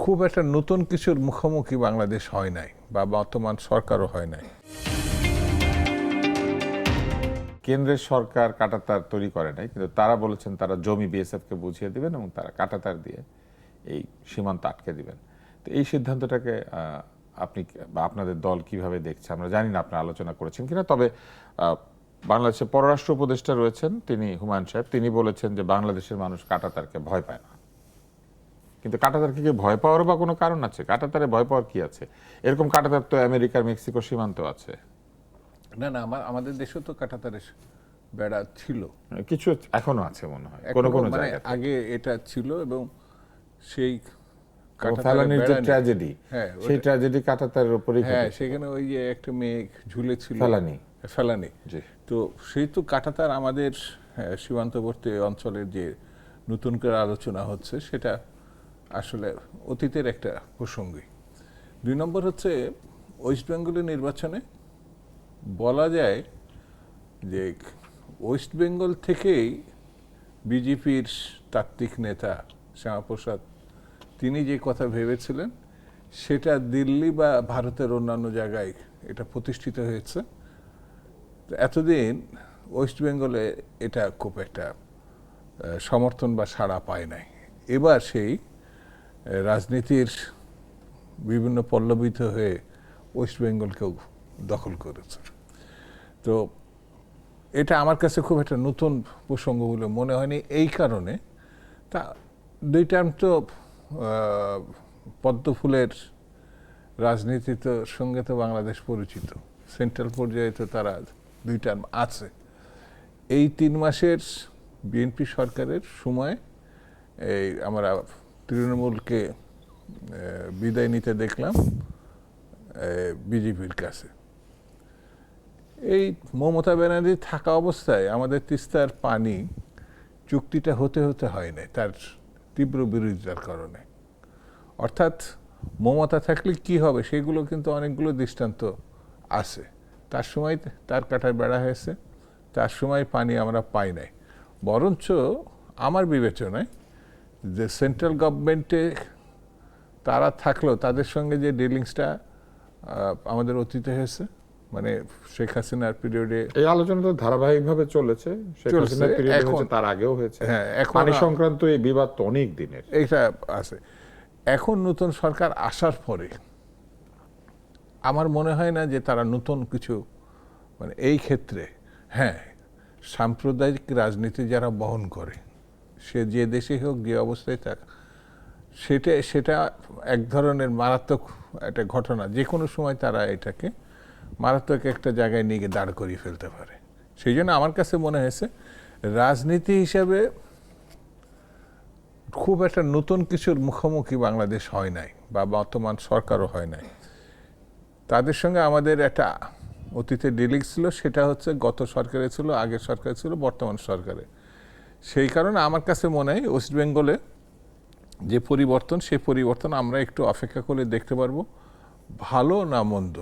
খুব একটা নতুন কিছুর মুখোমুখি বাংলাদেশ হয় নাই বা বর্তমান সরকারও হয় নাই। কেন্দ্রের সরকার কাঁটাতার তৈরি করে নাই, কিন্তু তারা বলেছেন তারা জমি বিএসএফকে বুঝিয়ে দিবেন এবং তারা কাঁটাতার দিয়ে এই সীমান্ত আটকে দিবেন। তো এই সিদ্ধান্তটাকে আপনি বা আপনাদের দল কিভাবে দেখছে? আমরা জানি না আপনি আলোচনা করেছেন কিনা, তবে বাংলাদেশের পররাষ্ট্র উপদেষ্টা রয়েছেন তিনি, হুমায়ুন সাহেব, তিনি বলেছেন যে বাংলাদেশের মানুষ কাঁটাতারকে ভয় পায় না। কিন্তু কাঁটাতারকে কি ভয় পাওয়ারও বা কোনো কারণ আছে? কাঁটাতারে ভয় পাওয়ার কি আছে? এরকম কাঁটাতার তো আমেরিকার মেক্সিকো সীমান্ত আছে। না না, আমাদের দেশেও তো কাঁটাতারের বেড়া ছিল, কিছু এখনো আছে মনে হয় কোনো কোনো মানে জায়গায়। আগে এটা ছিল এবং সেই ফেলানির যে বেড়া ট্র্যাজেডি, হ্যাঁ সেই ট্র্যাজেডি কাঁটাতারের উপরেই হ্যাঁ, ঘটেছে। সেখানে ওই যে একটা মেয়ে ঝুলেছিল, ফেলানি। জি। তো সেই তো কাঁটাতার আমাদের সীমান্তবর্তী অঞ্চলের যে নতুন করে আলোচনা হচ্ছে সেটা আসলে অতীতের একটা প্রসঙ্গই। 2 নম্বর হচ্ছে ওয়েস্ট বেঙ্গলের নির্বাচনে বলা যায় যে ওয়েস্ট বেঙ্গল থেকেই বিজেপির তাত্ত্বিক নেতা শ্যামাপ্রসাদ তিনি যে কথা ভেবেছিলেন সেটা দিল্লি বা ভারতের অন্যান্য জায়গায় এটা প্রতিষ্ঠিত হয়েছে। এতদিন ওয়েস্ট বেঙ্গলে এটা খুব একটা সমর্থন বা সাড়া পায় নাই। এবার সেই রাজনীতির বিভিন্ন পল্লবিত হয়ে ওয়েস্ট বেঙ্গলকেও দখল করেছে। তো এটা আমার কাছে খুব একটা নতুন প্রসঙ্গ বলে মনে হয়নি। এই কারণে তা 2 টার্ম তো পদ্ম ফুলের রাজনীতির সঙ্গে তো বাংলাদেশ পরিচিত, সেন্ট্রাল পর্যায়ে তো তারা 2 টার্ম আছে। এই 3 মাসের বিএনপি সরকারের সময় এই আমরা তৃণমূলকে বিদায় নিতে দেখলাম বিজেপির কাছে। এই মমতা ব্যানার্জি থাকা অবস্থায় আমাদের তিস্তার পানি চুক্তিটা হতে হয় নাই তার তীব্র বিরোধিতার কারণে। অর্থাৎ মমতা থাকলে কি হবে সেগুলো কিন্তু অনেকগুলো দৃষ্টান্ত আছে। তার সময় তার কাটার বেড়া হয়েছে, তার সময় পানি আমরা পাই নাই। বরঞ্চ আমার বিবেচনায় যে সেন্ট্রাল গভর্নমেন্টে তারা থাকলেও তাদের সঙ্গে যে ডিলিংসটা আমাদের অতীতে হয়েছে, মানে শেখ হাসিনার পিরিয়ডে এই আলোচনা তো ধারাবাহিকভাবে চলেছে, শেখ হাসিনার পিরিয়ডে হয়েছে, তার আগেও হয়েছে। হ্যাঁ, এখন পানি সংক্রান্ত এই বিবাদ তো অনেক দিনের, এইটা আছে। এখন নতুন সরকার আসার পরে আমার মনে হয় না যে তারা নতুন কিছু, মানে এই ক্ষেত্রে হ্যাঁ, সাম্প্রদায়িক রাজনীতি যারা বহন করে সে যে দেশে হোক যে অবস্থায় থাক, সেটা এক ধরনের মারাত্মক একটা ঘটনা, যে কোনো সময় তারা এটাকে মারাত্মক একটা জায়গায় নিয়ে গিয়ে দাঁড় করিয়ে ফেলতে পারে। সেই জন্য আমার কাছে মনে হয়েছে রাজনীতি হিসাবে খুব একটা নতুন কিছুর মুখোমুখি বাংলাদেশ হয় নাই বা বর্তমান সরকারও হয় নাই। তাদের সঙ্গে আমাদের একটা অতীতে ডিলিং ছিল, সেটা হচ্ছে গত সরকারে ছিল, আগের সরকারে ছিল, বর্তমান সরকারে। সেই কারণে আমার কাছে মনে হয় ওয়েস্ট বেঙ্গলে যে পরিবর্তন, সেই পরিবর্তন আমরা একটু অপেক্ষা করে দেখতে পারবো, ভালো না মন্দ।